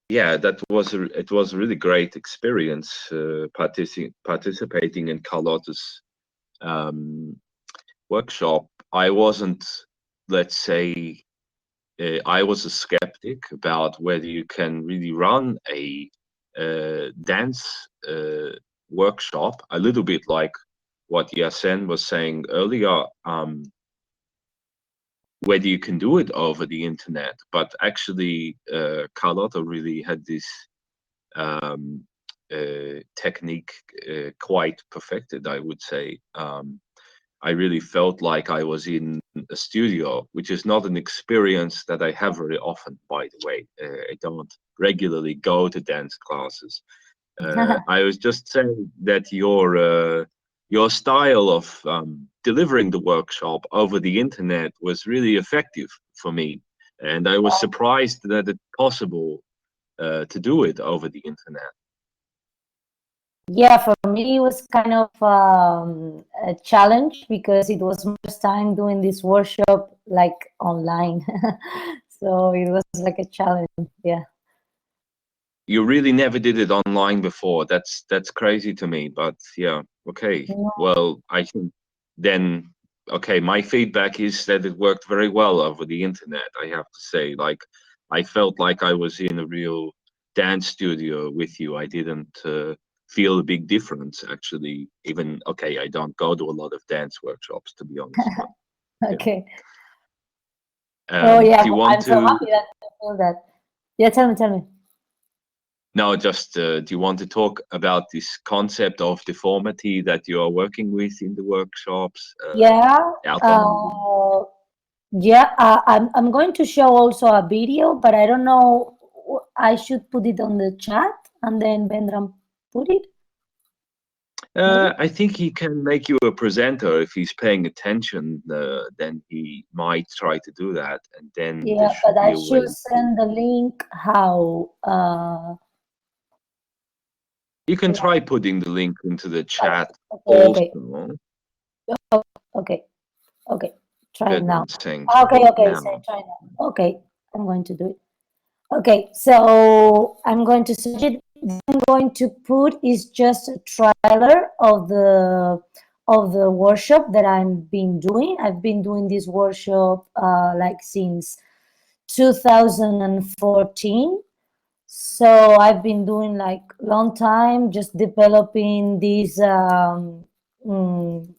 yeah, it was a really great experience participating in Carlota's um, workshop. I wasn't, let's say, I was a skeptic about whether you can really run a dance workshop, a little bit like what Yasen was saying earlier, whether you can do it over the internet. But actually, Carlota really had this um, technique quite perfected, I would say. I really felt like I was in a studio, which is not an experience that I have very often, by the way. I don't regularly go to dance classes. I was just saying that your style of delivering the workshop over the internet was really effective for me, and I was surprised that it's possible to do it over the internet. Yeah, for me it was kind of a challenge because it was my first time doing this workshop like online. So it was like a challenge. Yeah. You really never did it online before. That's crazy to me. But yeah, okay. No. Well, I think then okay, my feedback is that it worked very well over the internet, I have to say. Like I felt like I was in a real dance studio with you. I didn't feel a big difference actually. Even okay, I don't go to a lot of dance workshops to be honest. But, yeah. Okay. Oh yeah, Do you want I'm so to? happy that you feel that. Yeah, tell me, tell me. No, just do you want to talk about this concept of deformity that you are working with in the workshops? Yeah. Outline. Yeah, I'm going to show also a video, but I don't know. I should put it on the chat and then Vendram put it. Maybe? I think he can make you a presenter if he's paying attention. Then he might try to do that, and then there Yeah, should but be I a way should to. send the link how. You can Yeah. try putting the link into the chat Okay, okay, also. okay, okay. Try it now. Vedran saying Okay, okay. now. So try now. Okay, I'm going to do it. Okay, so I'm going to search it. What I'm going to put is just a trailer of the workshop that I've been doing. I've been doing this workshop like since 2014. So I've been doing like long time, just developing this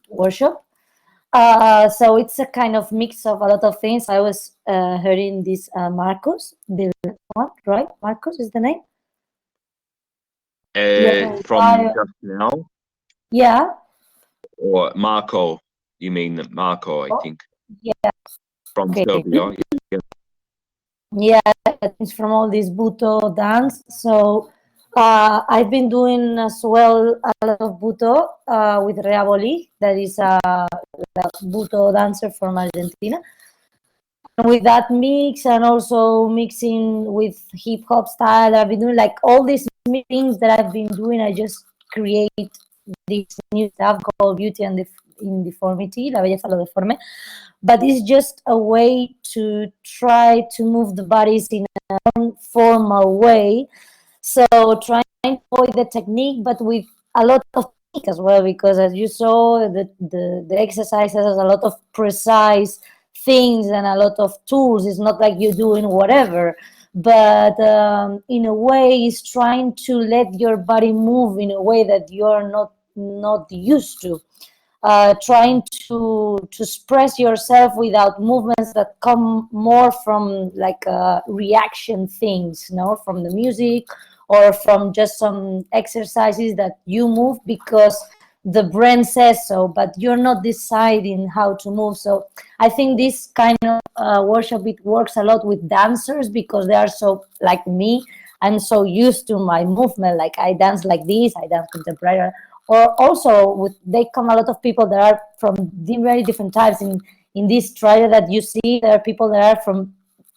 workshop. So it's a kind of mix of a lot of things. I was hearing this Marcos, the one, right? Marcos is the name. Yeah, From just now, yeah, or Marco? You mean Marco? I think yeah. from Okay, Serbia. Yeah. yeah. It's from all this Buto dance. So I've been doing as well a lot of Buto with Reaboli, that is a Buto dancer from Argentina. With that mix and also mixing with hip hop style, I've been doing like all these things that I've been doing. I just create this new stuff called Beauty and in Deformity, La Belleza, lo Deforme. But it's just a way to try to move the bodies in a non-formal way. So trying to avoid the technique, but with a lot of technique as well, because as you saw, the exercises has a lot of precise things and a lot of tools. It's not like you're doing whatever, but in a way, it's trying to let your body move in a way that you're not used to. Trying to express yourself without movements that come more from like reaction things, from the music or from just some exercises that you move because the brain says so, but you're not deciding how to move. So I think this kind of workshop, it works a lot with dancers because they are so like me. I'm so used to my movement. Like I dance like this, I dance contemporary. Or also with they come a lot of people that are from very different types in this trial that you see. There are people that are from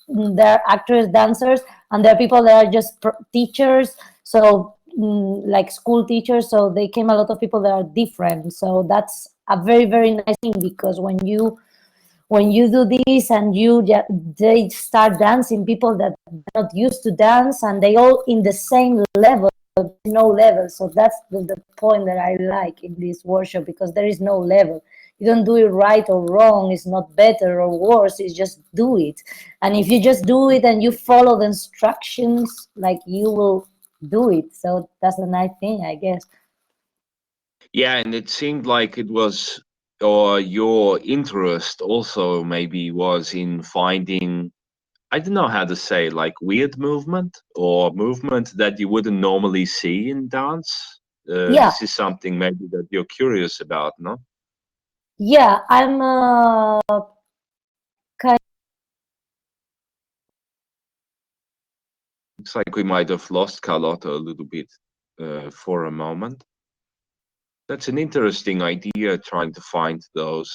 there are actors, dancers, and there are people that are just teachers. So like school teachers. So they came a lot of people that are different. So that's a very nice thing because when when you do this and they start dancing, people that are not used to dance, and they all in the same level, no level. So that's the point that I like in this workshop, because there is no level. You don't do it right or wrong. It's not better or worse. It's just do it. And if you just do it and you follow the instructions, like, you will do it. So that's a nice thing, I guess. Yeah, and it seemed like it was, or your interest also maybe was in finding, I don't know how to say, like weird movement or movement that you wouldn't normally see in dance. Yeah, This is something maybe that you're curious about, no? yeah. I'm kind. Looks like we might have lost Carlota a little bit for a moment. That's an interesting idea, trying to find those,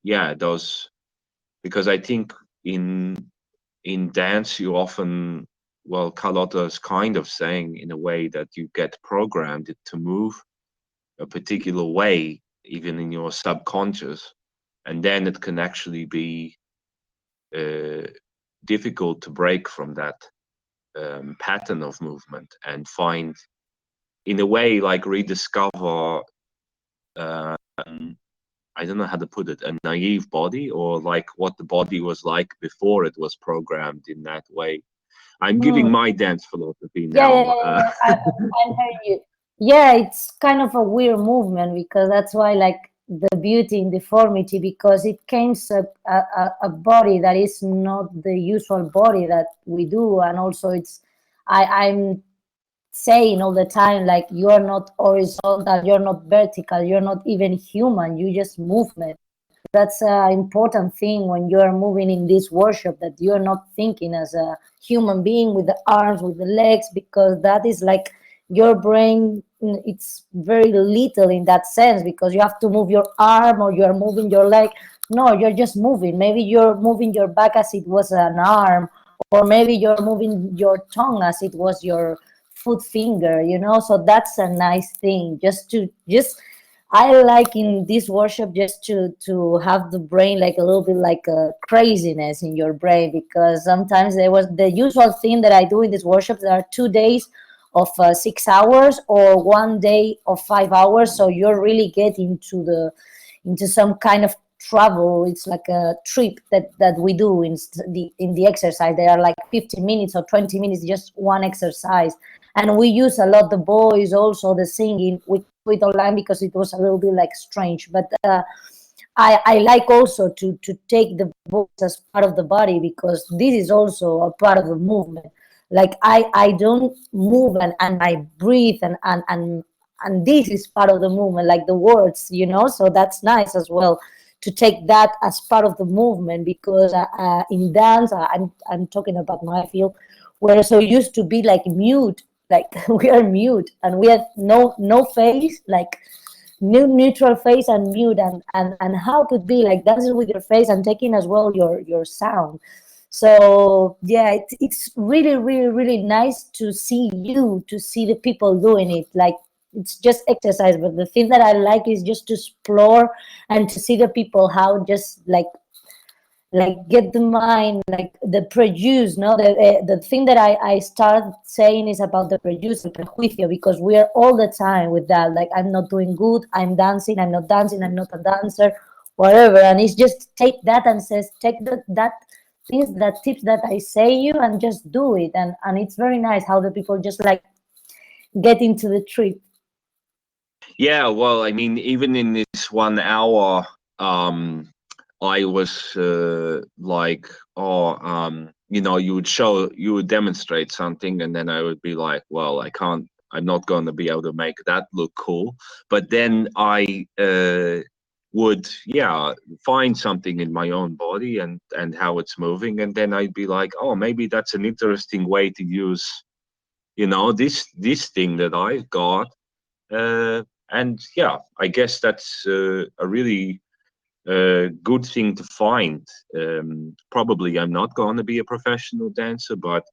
yeah, those, because I think in dance you often, well, Carlota is kind of saying in a way that you get programmed to move a particular way, even in your subconscious, and then it can actually be difficult to break from that pattern of movement and find, in a way, like rediscover, I don't know how to put it, a naive body, or like what the body was like before it was programmed in that way. I'm giving my dance philosophy Yeah, yeah, now. yeah, yeah. I heard you. Yeah, it's kind of a weird movement, because that's why, like, the beauty in deformity, because it comes a body that is not the usual body that we do, and also I'm saying all the time, like, you're not horizontal, you're not vertical, you're not even human, you just movement. That's an important thing when you're moving in this workshop, that you're not thinking as a human being with the arms, with the legs, because that is like your brain, it's very little in that sense, because you have to move your arm or you're moving your leg. No, you're just moving. Maybe you're moving your back as it was an arm, or maybe you're moving your tongue as it was your foot finger, so that's a nice thing. I like in this workshop just to have the brain, like, a little bit like a craziness in your brain, because sometimes there was the usual thing that I do in this workshop. There are 2 days of 6 hours, or 1 day of 5 hours, so you're really getting into some kind of travel. It's like a trip that we do in the exercise. They are like 15 minutes or 20 minutes, just one exercise. And we use a lot the voice, also the singing. We quit online because it was a little bit like strange, but I like also to take the voice as part of the body, because this is also a part of the movement. Like, I don't move, and I breathe, and this is part of the movement, like the words, so that's nice as well, to take that as part of the movement, because in dance, I'm talking about my field, we're so used to be like mute, like we are mute, and we have no face, like neutral face and mute, and how could be like dancing with your face and taking as well your sound. So yeah, it's really, really, really nice to see the people doing it. Like, it's just exercise, but the thing that I like is just to explore and to see the people how just like get the mind, like the prejudice, no, the thing that I start saying is about the prejudice and prejuicio, because we are all the time with that, like, I'm not doing good, I'm dancing, I'm not dancing, I'm not a dancer, whatever. And it's just take that and says, take that things, that tips that I say you, and just do it. And it's very nice how the people just like get into the trip. Yeah, well, I mean, even in this 1 hour, I was like, oh, you would demonstrate something, and then I would be like, well, I'm not going to be able to make that look cool. But then I would, yeah, find something in my own body and how it's moving, and then I'd be like, oh, maybe that's an interesting way to use, this thing that I've got. And yeah, I guess that's a really good thing to find. Probably I'm not going to be a professional dancer, but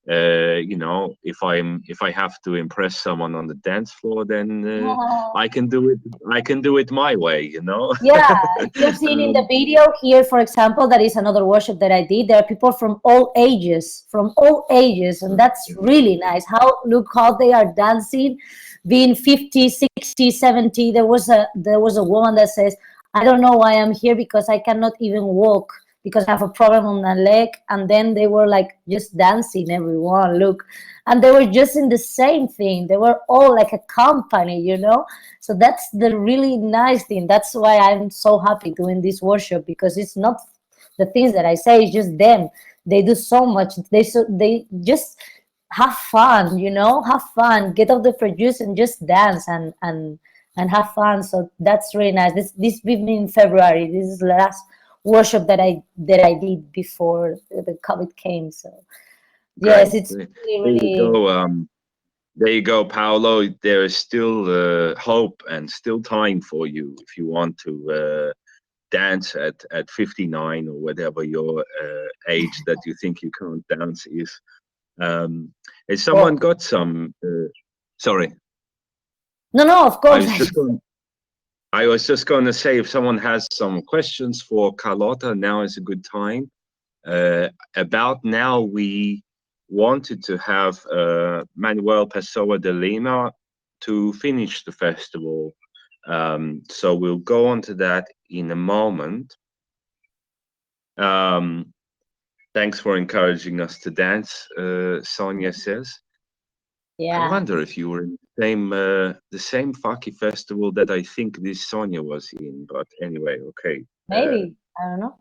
you know, if I have to impress someone on the dance floor, then I can do it my way, you know. Yeah, you've seen in the video here, for example, that is another workshop that I did. There are people from all ages, and that's really nice. Look how they are dancing, being 50, 60, 70. There was a woman that says, I don't know why I'm here because I cannot even walk because I have a problem on my leg. And then they were like just dancing, everyone, look. And they were just in the same thing. They were all like a company, you know? So that's the really nice thing. That's why I'm so happy doing this workshop, because it's not the things that I say, it's just them. They do so much. They just have fun, you know, have fun, get off the produce and just dance and have fun. So that's really nice. This with me in February. This is the last workshop that I did before the COVID came. So yes, Great. it's really. There you go, Paolo. There is still hope and still time for you if you want to dance at 59 or whatever your age that you think you can't dance is. Has someone got some? Sorry. No, of course. I was just going to say, if someone has some questions for Carlota, now is a good time. About now, we wanted to have Manuel Pessoa de Lima to finish the festival. So we'll go on to that in a moment. Thanks for encouraging us to dance, Sonia says. Yeah. I wonder if you were in the same FAKI festival that I think this Sonia was in, but anyway, okay. Maybe, I don't know.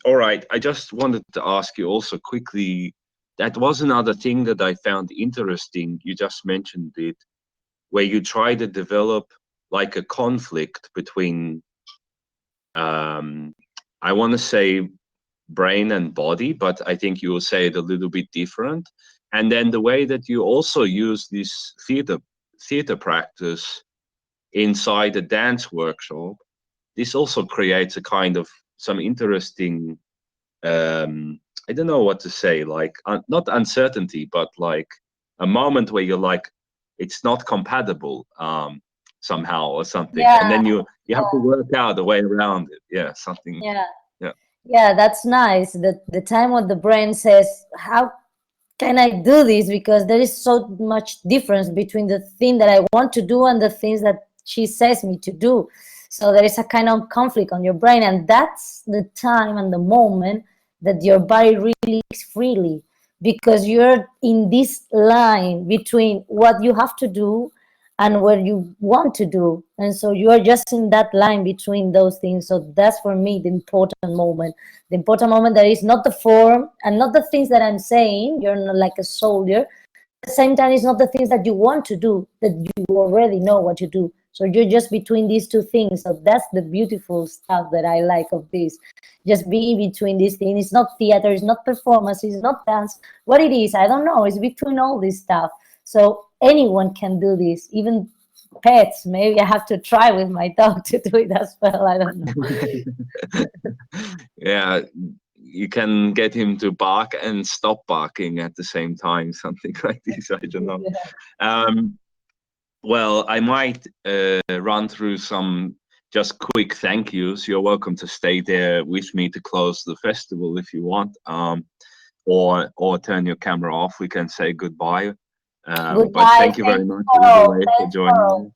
All right, I just wanted to ask you also quickly, that was another thing that I found interesting. You just mentioned it, where you try to develop like a conflict between, I want to say brain and body, but I think you will say it a little bit different. And then the way that you also use this theater practice inside a dance workshop, this also creates a kind of some interesting, I don't know what to say, like not uncertainty, but like a moment where you're like, it's not compatible somehow or something. Yeah. And then you have to work out a way around it. Yeah, something. Yeah, that's nice. The time when the brain says, how can I do this? Because there is so much difference between the thing that I want to do and the things that she says me to do. So there is a kind of conflict on your brain, and that's the time and the moment that your body really speaks freely, because you're in this line between what you have to do and what you want to do. And so you are just in that line between those things. So that's for me the important moment. The important moment that is not the form and not the things that I'm saying. You're not like a soldier. At the same time, it's not the things that you want to do, that you already know what to do. So you're just between these two things. So that's the beautiful stuff that I like of this. Just being between these things. It's not theater, it's not performance, it's not dance. What it is, I don't know. It's between all this stuff. So anyone can do this, even pets. Maybe I have to try with my dog to do it as well. I don't know. Yeah, you can get him to bark and stop barking at the same time, something like this. I don't know. Yeah. Well, I might run through some just quick thank yous. You're welcome to stay there with me to close the festival if you want, or turn your camera off. We can say goodbye. But thank you very much for joining me.